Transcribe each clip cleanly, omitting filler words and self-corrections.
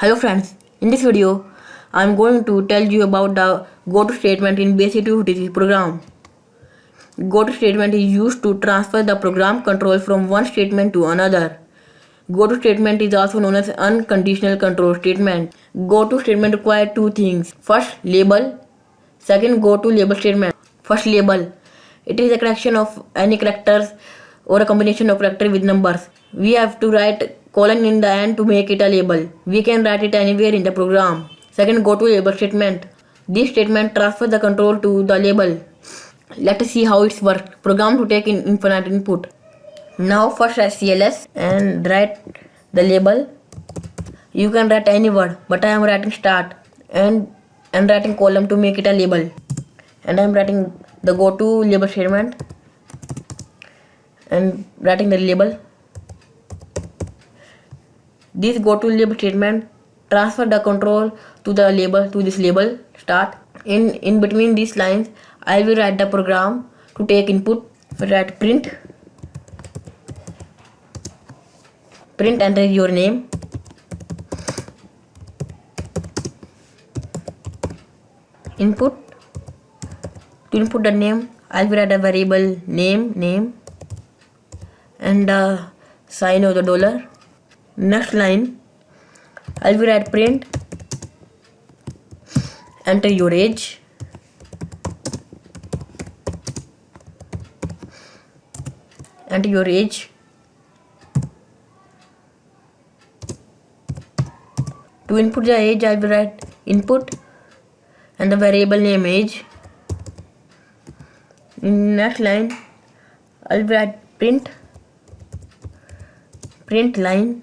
Hello friends, in this video I am going to tell you about the Goto statement in basic256 program. Goto statement is used to transfer the program control from one statement to another. Goto statement is also known as unconditional control statement. Goto statement requires two things. First, label. Second, Goto label statement. First, label. It is a collection of any characters or a combination of characters with numbers. We have to write colon in the end to make it a label. We can write it anywhere in the program. Second, Goto label statement. This statement transfers the control to the label. Let us see how it works. Program to take in infinite input. Now first write CLS and write the label. You can write any word, but I am writing start and writing column to make it a label. And I am writing the Goto label statement and writing the label. This Goto label statement transfer the control to the label, to this label start. In between these lines I will write the program to take input. Write print enter your name. Input. To input the name I will write a variable name and the sign of the dollar. Next line I will write print enter your age. Enter your age. To input the age I will write input and the variable name age. In next line I will write print line.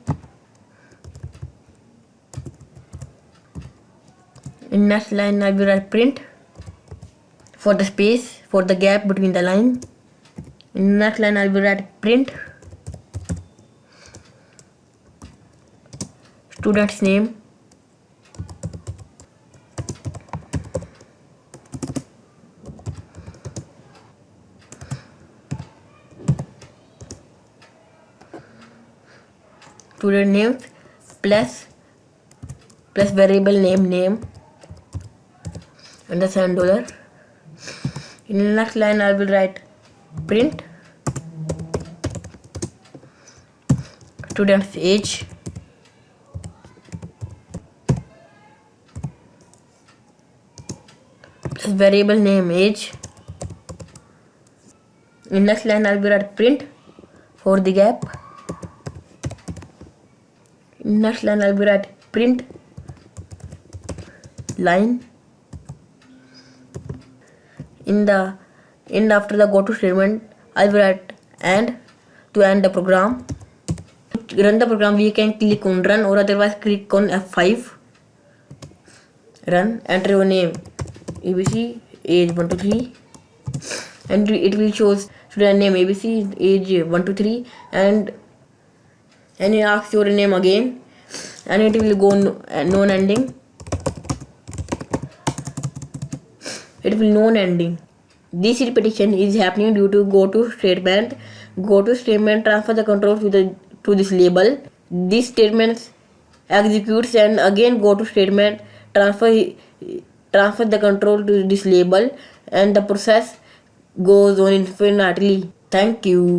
In next line I will write print for the space, for the gap between the line. In next line I will write print student's name. Student name plus variable name and the sign dollar. In the next line I will write print student's age plus variable name age. In next line I will write print for the gap. In next line I will write print line. In the end after the Goto statement I will write and to end the program. To run the program we can click on run or otherwise click on F5. Run. Enter your name ABC, age 1 to 3 and it will show student name ABC, age 1 to 3 and you ask your name again and it will go non-ending. It will non-ending. This repetition is happening due to Goto statement. Goto statement transfer the control to this label. This statement executes and again Goto statement transfer the control to this label and the process goes on infinitely. Thank you.